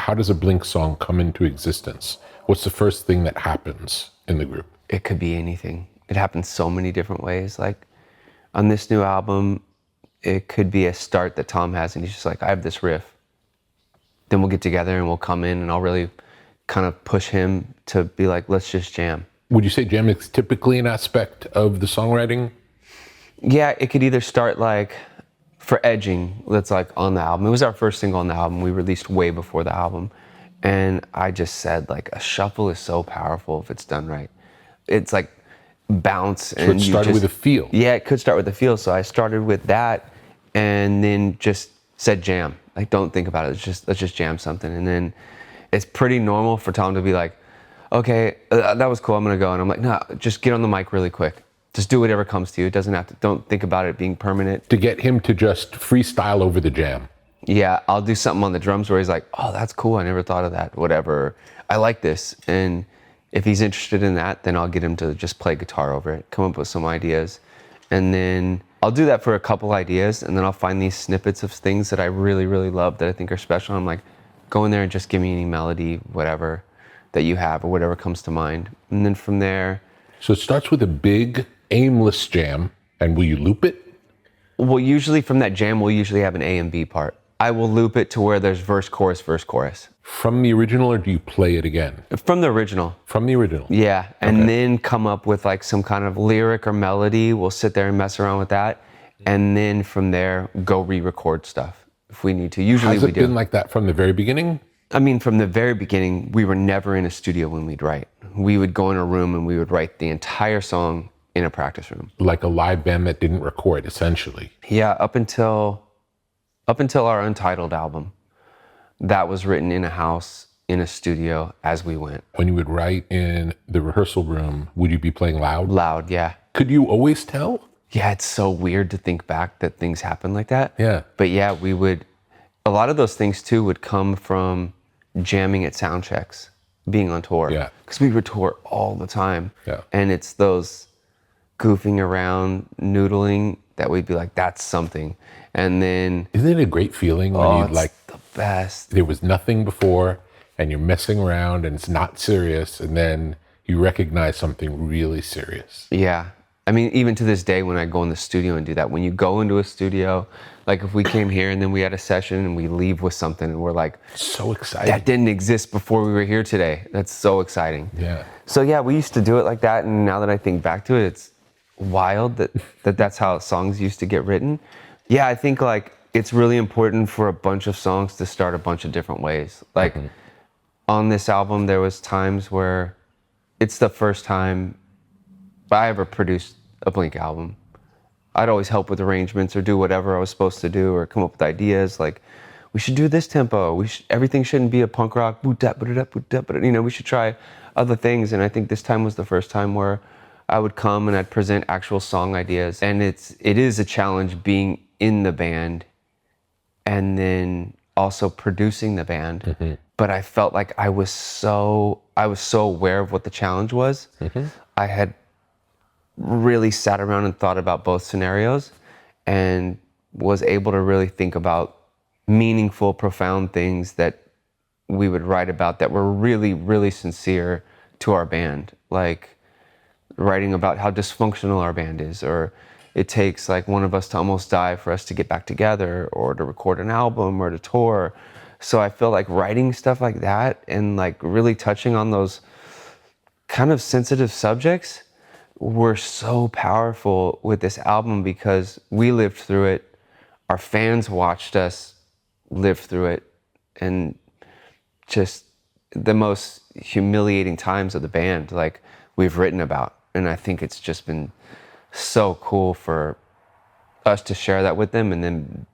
how does a Blink song come into existence? What's the first thing that happens in the group? It could be anything. It happens so many different ways. Like on this new album, it could be a start that Tom has and he's just like, I have this riff. Then we'll get together and we'll come in and I'll really kind of push him to be like, let's just jam. Would you say jam is typically an aspect of the songwriting? Yeah, it could either start like for Edging, that's like on the album. It was our first single on the album. We released way before the album. And I just said like a shuffle is so powerful if it's done right. It's like bounce. So it started with a feel. Yeah, it could start with a feel. So I started with that and then just said jam. Like don't think about it. Let's just jam something. And then it's pretty normal for Tom to be like, okay, that was cool, I'm gonna go. And I'm like, no, just get on the mic really quick. Just do whatever comes to you. It doesn't have to, don't think about it being permanent. To get him to just freestyle over the jam. Yeah, I'll do something on the drums where he's like, oh, that's cool, I never thought of that, whatever. I like this. And if he's interested in that, then I'll get him to just play guitar over it, come up with some ideas. And then I'll do that for a couple ideas, and then I'll find these snippets of things that I really, really love that I think are special. I'm like, go in there and just give me any melody, whatever that you have or whatever comes to mind. And then from there. So it starts with a big, aimless jam, and will you loop it? Well, usually from that jam, we'll usually have an A and B part. I will loop it to where there's verse, chorus, verse, chorus. From the original, or do you play it again? From the original. From the original? Yeah, and Okay. then come up with like some kind of lyric or melody. We'll sit there and mess around with that. And then from there, go re-record stuff if we need to. Usually Has we it do. been like that from the very beginning? I mean, from the very beginning, we were never in a studio when we'd write. We would go in a room and we would write the entire song in a practice room. Like a live band that didn't record, essentially. Yeah, up until our Untitled album, that was written in a house, in a studio, as we went. When you would write in the rehearsal room, would you be playing loud? Loud, yeah. Could you always tell? Yeah, it's so weird to think back that things happen like that. Yeah. But yeah, we would, a lot of those things too would come from jamming at sound checks, being on tour. Yeah. Because we would tour all the time. Yeah. And it's those goofing around, noodling, that we'd be like, that's something. And then, Isn't it a great feeling when you it's like, the best. there was nothing before and you're messing around and it's not serious, and then you recognize something really serious? Yeah. I mean, even to this day, when I go in the studio and do that, when you go into a studio, like if we came here and then we had a session and we leave with something and we're like, So exciting. that didn't exist before we were here today. That's so exciting. Yeah. So yeah, we used to do it like that. And now that I think back to it, it's wild that's how songs used to get written. Yeah, I think like it's really important for a bunch of songs to start a bunch of different ways. Like on this album, there was times where it's the first time I ever produced a Blink album. I'd always help with arrangements or do whatever I was supposed to do or come up with ideas like, we should do this tempo. Everything shouldn't be a punk rock, boot that, you know, we should try other things. And I think this time was the first time where I would come and I'd present actual song ideas. And it is a challenge being in the band and then also producing the band. Mm-hmm. But I felt like I was so aware of what the challenge was. Mm-hmm. I had really sat around and thought about both scenarios and was able to really think about meaningful, profound things that we would write about that were really, really sincere to our band. Like writing about how dysfunctional our band is, or it takes like one of us to almost die for us to get back together, or to record an album, or to tour. So I feel like writing stuff like that and like really touching on those kind of sensitive subjects were so powerful with this album because we lived through it. Our fans watched us live through it, and just the most humiliating times of the band, like we've written about. And I think it's just been so cool for us to share that with them and then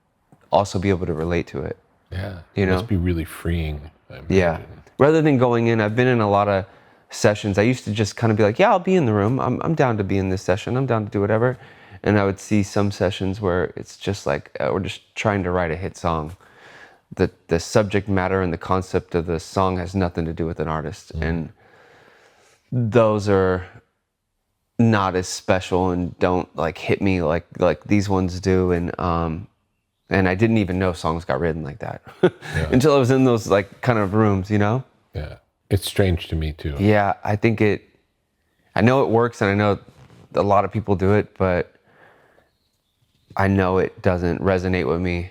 also be able to relate to it. Yeah. You know? It must be really freeing. Yeah. Rather than going in, I've been in a lot of sessions. I used to just kind of be like, yeah, I'll be in the room. I'm down to be in this session. I'm down to do whatever. And I would see some sessions where it's just like, we're just trying to write a hit song. The subject matter and the concept of the song has nothing to do with an artist. Mm. And those are not as special and don't like hit me like these ones do. And And I didn't even know songs got written like that until I was in those like kind of rooms, you know? Yeah. It's strange to me too. Yeah, I know it works and I know a lot of people do it, but I know it doesn't resonate with me